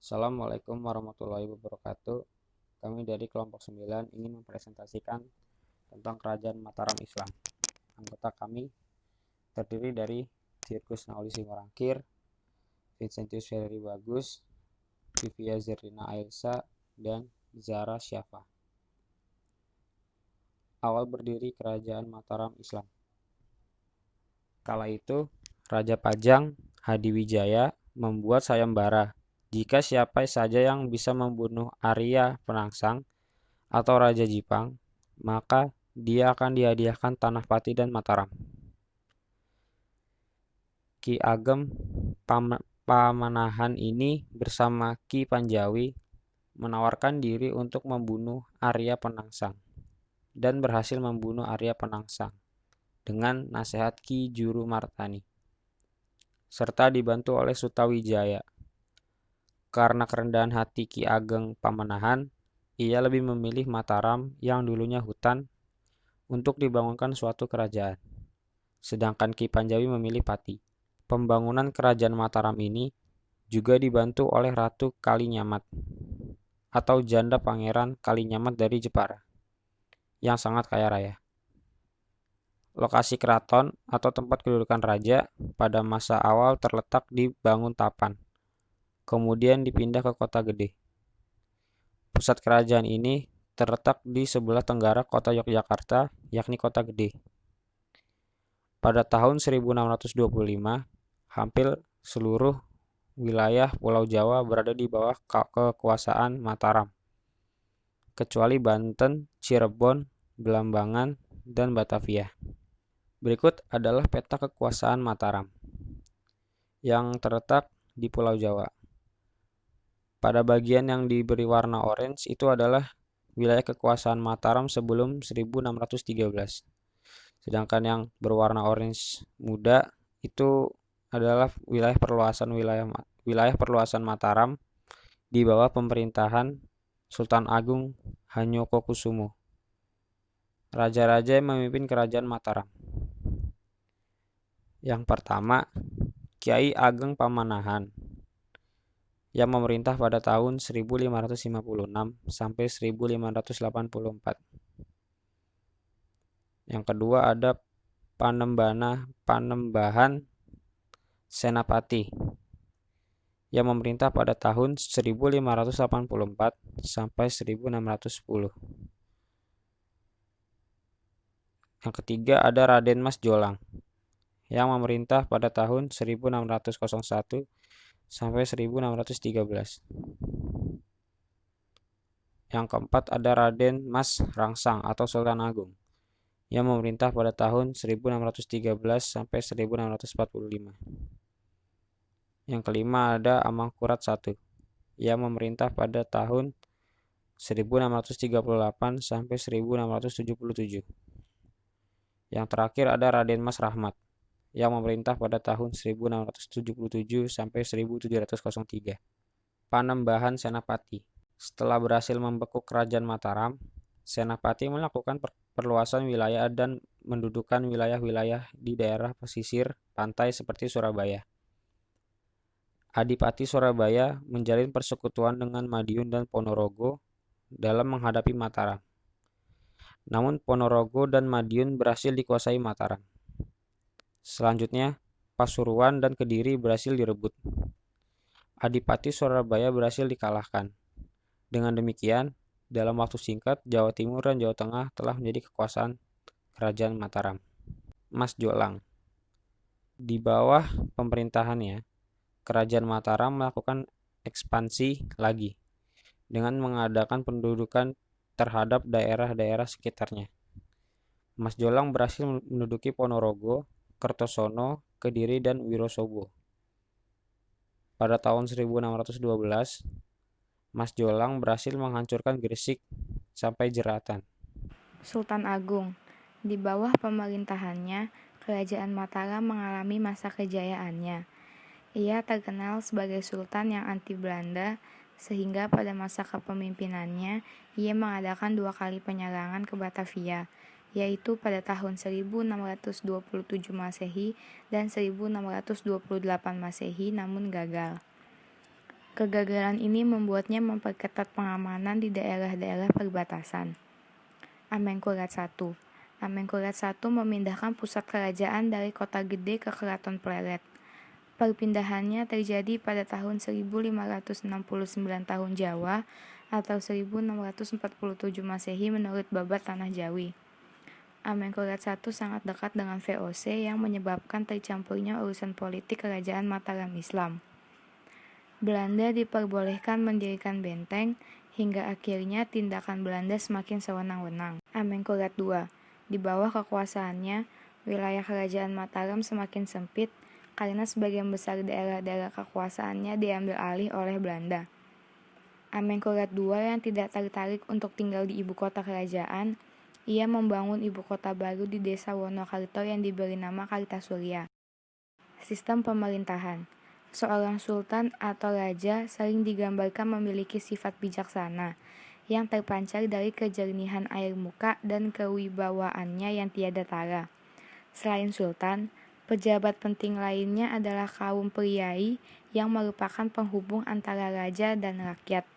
Assalamualaikum warahmatullahi wabarakatuh. Kami dari kelompok 9 ingin mempresentasikan tentang Kerajaan Mataram Islam. Anggota kami terdiri dari Dirgus Nauli Simorangkir, Vincentius Ferry Bagus, Vivia Zerlina Ailsa, dan Zara Syafa. Awal berdiri Kerajaan Mataram Islam. Kala itu, Raja Pajang Hadiwijaya membuat sayembara. Jika siapa saja yang bisa membunuh Arya Penangsang atau Raja Jipang, maka dia akan dihadiahkan tanah Pati dan Mataram. Ki Ageng Pamanahan ini bersama Ki Panjawi menawarkan diri untuk membunuh Arya Penangsang dan berhasil membunuh Arya Penangsang dengan nasihat Ki Juru Martani serta dibantu oleh Sutawijaya. Karena kerendahan hati Ki Ageng Pamanahan, ia lebih memilih Mataram yang dulunya hutan untuk dibangunkan suatu kerajaan. Sedangkan Ki Panjawi memilih Pati. Pembangunan kerajaan Mataram ini juga dibantu oleh Ratu Kalinyamat atau janda Pangeran Kalinyamat dari Jepara yang sangat kaya raya. Lokasi keraton atau tempat kedudukan raja pada masa awal terletak di Banguntapan, kemudian dipindah ke Kota Gede. Pusat kerajaan ini terletak di sebelah tenggara kota Yogyakarta, yakni Kota Gede. Pada tahun 1625, hampir seluruh wilayah Pulau Jawa berada di bawah kekuasaan Mataram, kecuali Banten, Cirebon, Belambangan, dan Batavia. Berikut adalah peta kekuasaan Mataram yang terletak di Pulau Jawa. Pada bagian yang diberi warna orange itu adalah wilayah kekuasaan Mataram sebelum 1613. Sedangkan yang berwarna orange muda itu adalah wilayah perluasan Mataram di bawah pemerintahan Sultan Agung Hanyokokusumo. Raja-raja yang memimpin kerajaan Mataram. Yang pertama, Kiai Ageng Pamanahan yang memerintah pada tahun 1556 sampai 1584. Yang kedua ada Panembahan Senapati yang memerintah pada tahun 1584 sampai 1610. Yang ketiga ada Raden Mas Jolang yang memerintah pada tahun 1601 sampai 1613. Yang keempat ada Raden Mas Rangsang atau Sultan Agung yang memerintah pada tahun 1613 sampai 1645. Yang kelima ada Amangkurat I yang memerintah pada tahun 1638 sampai 1677. Yang terakhir ada Raden Mas Rahmat yang memerintah pada tahun 1677 sampai 1703. Panembahan Senapati. Setelah berhasil membekuk kerajaan Mataram, Senapati melakukan perluasan wilayah dan mendudukan wilayah-wilayah di daerah pesisir pantai seperti Surabaya. Adipati Surabaya menjalin persekutuan dengan Madiun dan Ponorogo dalam menghadapi Mataram. Namun Ponorogo dan Madiun berhasil dikuasai Mataram. Selanjutnya, Pasuruan dan Kediri berhasil direbut. Adipati Surabaya berhasil dikalahkan. Dengan demikian, dalam waktu singkat, Jawa Timur dan Jawa Tengah telah menjadi kekuasaan Kerajaan Mataram. Mas Jolang. Di bawah pemerintahannya, Kerajaan Mataram melakukan ekspansi lagi dengan mengadakan pendudukan terhadap daerah-daerah sekitarnya. Mas Jolang berhasil menduduki Ponorogo, Kertosono, Kediri, dan Wirosobo. Pada tahun 1612, Mas Jolang berhasil menghancurkan Gresik sampai Jeratan. Sultan Agung. Di bawah pemerintahannya, Kerajaan Mataram mengalami masa kejayaannya. Ia terkenal sebagai sultan yang anti Belanda, sehingga pada masa kepemimpinannya, ia mengadakan 2 kali penyerangan ke Batavia, yaitu pada tahun 1627 Masehi dan 1628 Masehi, namun gagal. Kegagalan ini membuatnya memperketat pengamanan di daerah-daerah perbatasan. Amengkurat I. Amengkurat I memindahkan pusat kerajaan dari kota gede ke Keraton Pleret. Perpindahannya terjadi pada tahun 1569 tahun Jawa atau 1647 Masehi menurut Babat Tanah Jawi. Amengkurat I sangat dekat dengan VOC yang menyebabkan tercampurnya urusan politik kerajaan Mataram Islam. Belanda diperbolehkan mendirikan benteng, hingga akhirnya tindakan Belanda semakin sewenang-wenang. Amengkurat II. Di bawah kekuasaannya, wilayah kerajaan Mataram semakin sempit karena sebagian besar daerah-daerah kekuasaannya diambil alih oleh Belanda. Amengkurat II yang tidak tertarik untuk tinggal di ibu kota kerajaan, ia membangun ibu kota baru di desa Wonokarto yang diberi nama Kartasurya. Sistem pemerintahan. Seorang sultan atau raja sering digambarkan memiliki sifat bijaksana, yang terpancar dari kejernihan air muka dan kewibawaannya yang tiada tara. Selain sultan, pejabat penting lainnya adalah kaum priai yang merupakan penghubung antara raja dan rakyat.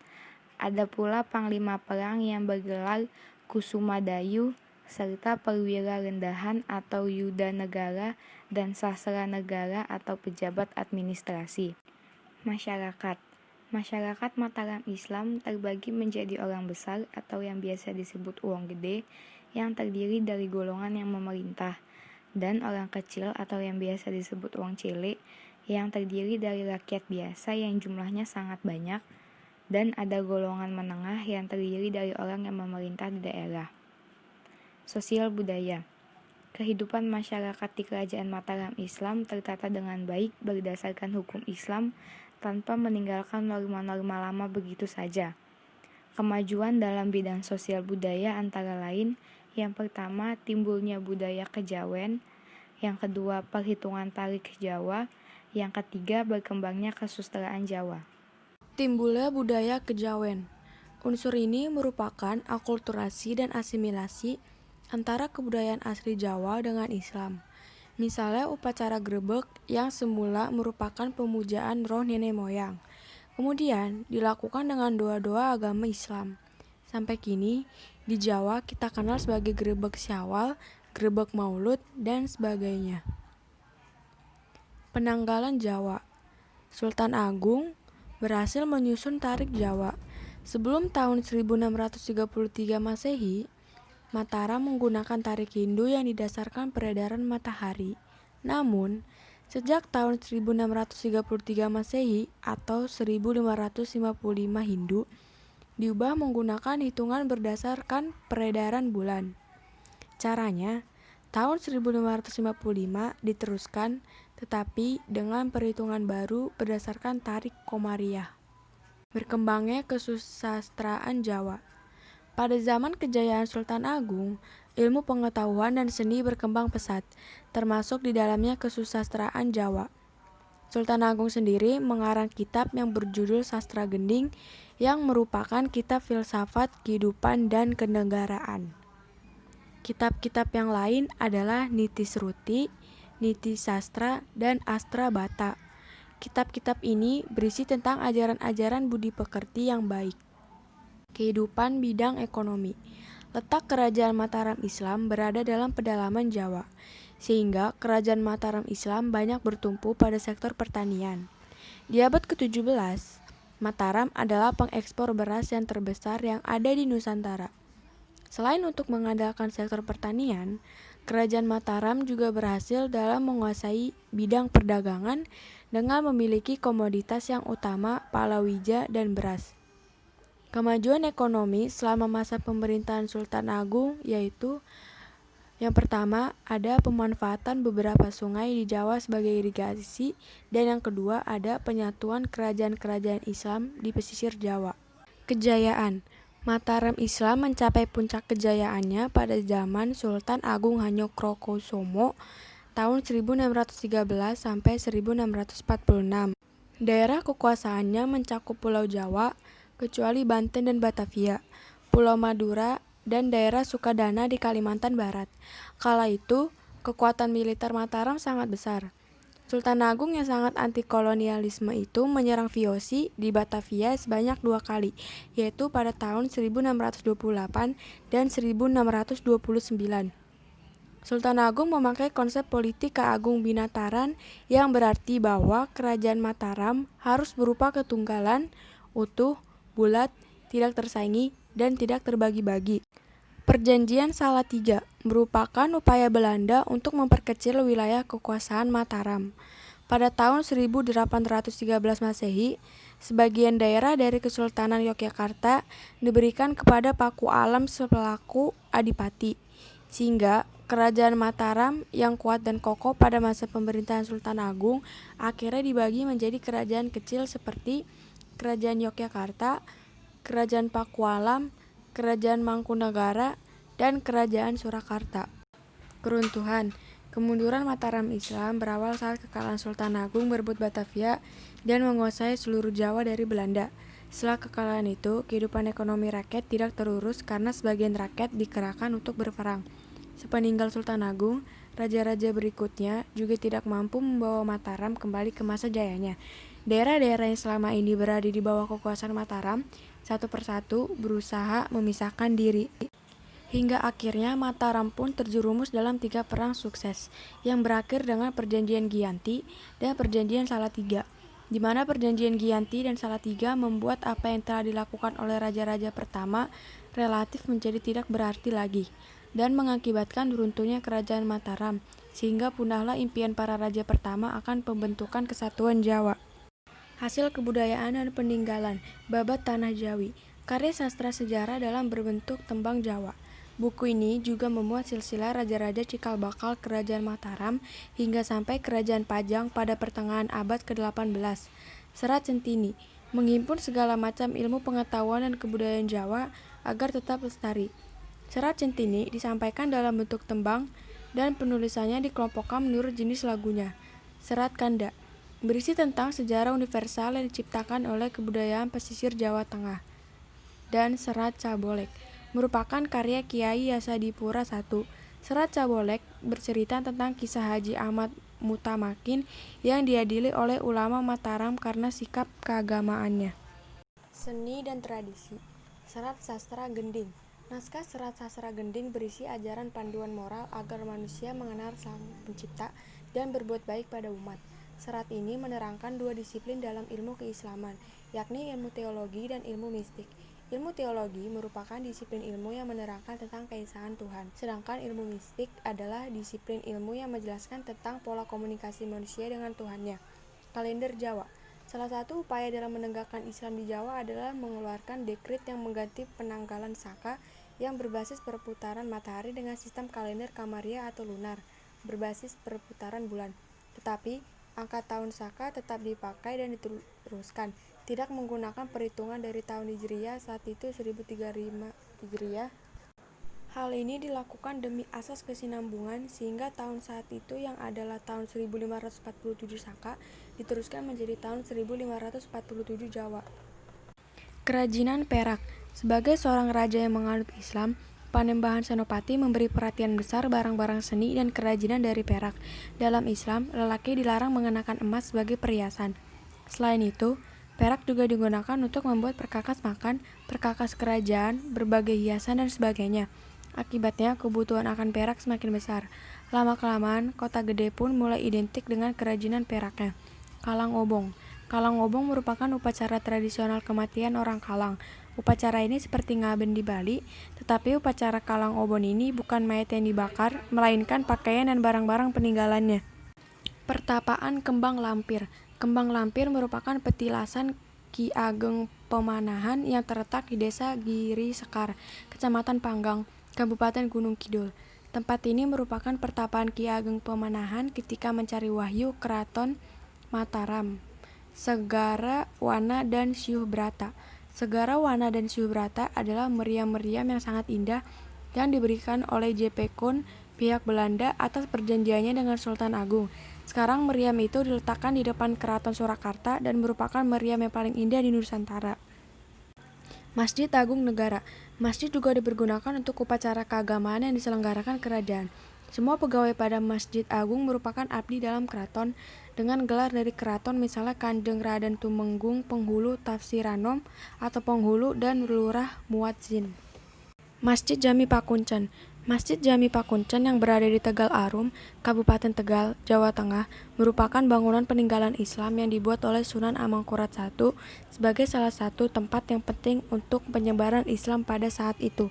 Ada pula panglima perang yang bergelar Kusumadayu, serta perwira rendahan atau yuda negara dan sastra negara atau pejabat administrasi. Masyarakat. Masyarakat Mataram Islam terbagi menjadi orang besar atau yang biasa disebut uang gede yang terdiri dari golongan yang memerintah, dan orang kecil atau yang biasa disebut uang cilik yang terdiri dari rakyat biasa yang jumlahnya sangat banyak, dan ada golongan menengah yang terdiri dari orang yang memerintah di daerah. Sosial budaya. Kehidupan masyarakat di Kerajaan Mataram Islam tertata dengan baik berdasarkan hukum Islam tanpa meninggalkan norma-norma lama begitu saja. Kemajuan dalam bidang sosial budaya antara lain, yang pertama timbulnya budaya kejawen, yang kedua perhitungan tarik Jawa, yang ketiga berkembangnya kesusteraan Jawa. Timbulnya budaya kejawen. Unsur ini merupakan akulturasi dan asimilasi antara kebudayaan asli Jawa dengan Islam. Misalnya upacara grebek yang semula merupakan pemujaan roh nenek moyang, kemudian dilakukan dengan doa-doa agama Islam. Sampai kini, di Jawa kita kenal sebagai grebek Syawal, grebek Maulud, dan sebagainya. Penanggalan Jawa. Sultan Agung berhasil menyusun tarik Jawa. Sebelum tahun 1633 Masehi, Mataram menggunakan tarik Hindu yang didasarkan peredaran matahari. Namun, sejak tahun 1633 Masehi atau 1555 Hindu, diubah menggunakan hitungan berdasarkan peredaran bulan. Caranya, tahun 1555 diteruskan, tetapi dengan perhitungan baru berdasarkan tarik Komariah. Berkembangnya kesusastraan Jawa. Pada zaman kejayaan Sultan Agung, ilmu pengetahuan dan seni berkembang pesat, termasuk di dalamnya kesusastraan Jawa. Sultan Agung sendiri mengarang kitab yang berjudul Sastra Gending, yang merupakan kitab filsafat, kehidupan, dan kenegaraan. Kitab-kitab yang lain adalah Niti Sruti, Niti Sastra, dan Astra Bata. Kitab-kitab ini berisi tentang ajaran-ajaran budi pekerti yang baik. Kehidupan bidang ekonomi. Letak Kerajaan Mataram Islam berada dalam pedalaman Jawa, sehingga Kerajaan Mataram Islam banyak bertumpu pada sektor pertanian. Di abad ke-17, Mataram adalah pengekspor beras yang terbesar yang ada di Nusantara. Selain untuk mengandalkan sektor pertanian, Kerajaan Mataram juga berhasil dalam menguasai bidang perdagangan dengan memiliki komoditas yang utama palawija dan beras. Kemajuan ekonomi selama masa pemerintahan Sultan Agung yaitu: yang pertama, ada pemanfaatan beberapa sungai di Jawa sebagai irigasi, dan yang kedua ada penyatuan kerajaan-kerajaan Islam di pesisir Jawa. Kejayaan. Mataram Islam mencapai puncak kejayaannya pada zaman Sultan Agung Hanyokrokusumo tahun 1613 sampai 1646. Daerah kekuasaannya mencakup Pulau Jawa, kecuali Banten dan Batavia, Pulau Madura, dan daerah Sukadana di Kalimantan Barat. Kala itu, kekuatan militer Mataram sangat besar. Sultan Agung yang sangat anti kolonialisme itu menyerang VOC di Batavia sebanyak 2 kali, yaitu pada tahun 1628 dan 1629. Sultan Agung memakai konsep politik keagung binataran yang berarti bahwa kerajaan Mataram harus berupa ketunggalan, utuh, bulat, tidak tersaingi, dan tidak terbagi-bagi. Perjanjian Salatiga merupakan upaya Belanda untuk memperkecil wilayah kekuasaan Mataram. Pada tahun 1813 Masehi, sebagian daerah dari Kesultanan Yogyakarta diberikan kepada Paku Alam selaku adipati, sehingga Kerajaan Mataram yang kuat dan kokoh pada masa pemerintahan Sultan Agung akhirnya dibagi menjadi kerajaan kecil seperti Kerajaan Yogyakarta, Kerajaan Pakualam, Kerajaan Mangkunagara, dan Kerajaan Surakarta. Keruntuhan. Kemunduran Mataram Islam berawal saat kekalahan Sultan Agung berebut Batavia dan menguasai seluruh Jawa dari Belanda. Setelah kekalahan itu, kehidupan ekonomi rakyat tidak terurus karena sebagian rakyat dikerahkan untuk berperang. Sepeninggal Sultan Agung, raja-raja berikutnya juga tidak mampu membawa Mataram kembali ke masa jayanya. Daerah-daerah yang selama ini berada di bawah kekuasaan Mataram, satu persatu berusaha memisahkan diri. Hingga akhirnya Mataram pun terjerumus dalam 3 perang sukses, yang berakhir dengan Perjanjian Giyanti dan Perjanjian Salatiga, di mana Perjanjian Giyanti dan Salatiga membuat apa yang telah dilakukan oleh raja-raja pertama relatif menjadi tidak berarti lagi, dan mengakibatkan runtuhnya Kerajaan Mataram, sehingga pundahlah impian para raja pertama akan pembentukan kesatuan Jawa. Hasil kebudayaan dan peninggalan, Babat Tanah Jawi, karya sastra sejarah dalam berbentuk tembang Jawa. Buku ini juga memuat silsilah raja-raja cikal bakal Kerajaan Mataram hingga sampai Kerajaan Pajang pada pertengahan abad ke-18. Serat Centini menghimpun segala macam ilmu pengetahuan dan kebudayaan Jawa agar tetap lestari. Serat Centini disampaikan dalam bentuk tembang dan penulisannya dikelompokkan menurut jenis lagunya. Serat Kanda berisi tentang sejarah universal yang diciptakan oleh kebudayaan pesisir Jawa Tengah. Dan Serat Cabolek merupakan karya Kiai Yasadipura I. Serat Cabolek bercerita tentang kisah Haji Ahmad Mutamakin yang diadili oleh ulama Mataram karena sikap keagamaannya. Seni dan tradisi. Serat Sastra Gending. Naskah Serat Sastra Gending berisi ajaran panduan moral agar manusia mengenal Sang Pencipta dan berbuat baik pada umat. Serat ini menerangkan 2 disiplin dalam ilmu keislaman, yakni ilmu teologi dan ilmu mistik. Ilmu teologi merupakan disiplin ilmu yang menerangkan tentang keesaan Tuhan, sedangkan ilmu mistik adalah disiplin ilmu yang menjelaskan tentang pola komunikasi manusia dengan Tuhannya. Kalender Jawa. Salah satu upaya dalam menegakkan Islam di Jawa adalah mengeluarkan dekrit yang mengganti penanggalan Saka yang berbasis perputaran matahari dengan sistem kalender Kamaria atau lunar, berbasis perputaran bulan. Tetapi, angka tahun Saka tetap dipakai dan diteruskan, tidak menggunakan perhitungan dari tahun Hijriyah saat itu 1035 Hijriyah. Hal ini dilakukan demi asas kesinambungan sehingga tahun saat itu yang adalah tahun 1547 Saka diteruskan menjadi tahun 1547 Jawa. Kerajinan perak. Sebagai seorang raja yang menganut Islam, Panembahan Senopati memberi perhatian besar barang-barang seni dan kerajinan dari perak. Dalam Islam, lelaki dilarang mengenakan emas sebagai perhiasan. Selain itu, perak juga digunakan untuk membuat perkakas makan, perkakas kerajaan, berbagai hiasan, dan sebagainya. Akibatnya, kebutuhan akan perak semakin besar. Lama-kelamaan, kota gede pun mulai identik dengan kerajinan peraknya. Kalang Obong. Kalang Obong merupakan upacara tradisional kematian orang Kalang. Upacara ini seperti ngaben di Bali, tetapi upacara Kalang Obong ini bukan mayat yang dibakar, melainkan pakaian dan barang-barang peninggalannya. Pertapaan Kembang Lampir. Kembang Lampir merupakan petilasan Ki Ageng Pemanahan yang terletak di Desa Giri Sekar, Kecamatan Panggang, Kabupaten Gunung Kidul. Tempat ini merupakan pertapaan Ki Ageng Pemanahan ketika mencari wahyu Keraton Mataram. Segara Wana dan Syuh Brata. Segara Wana dan Syuh Brata adalah meriam-meriam yang sangat indah yang diberikan oleh J.P. Koen pihak Belanda atas perjanjiannya dengan Sultan Agung. Sekarang meriam itu diletakkan di depan Keraton Surakarta dan merupakan meriam yang paling indah di Nusantara. Masjid Agung Negara. Masjid juga dipergunakan untuk upacara keagamaan yang diselenggarakan kerajaan. Semua pegawai pada Masjid Agung merupakan abdi dalam keraton dengan gelar dari keraton, misalnya Kanjeng Raden Tumenggung Penghulu Tafsiranom atau Penghulu dan Lurah Muadzin. Masjid Jami Pakuncen. Masjid Jami Pakuncen yang berada di Tegal Arum, Kabupaten Tegal, Jawa Tengah, merupakan bangunan peninggalan Islam yang dibuat oleh Sunan Amangkurat I sebagai salah satu tempat yang penting untuk penyebaran Islam pada saat itu.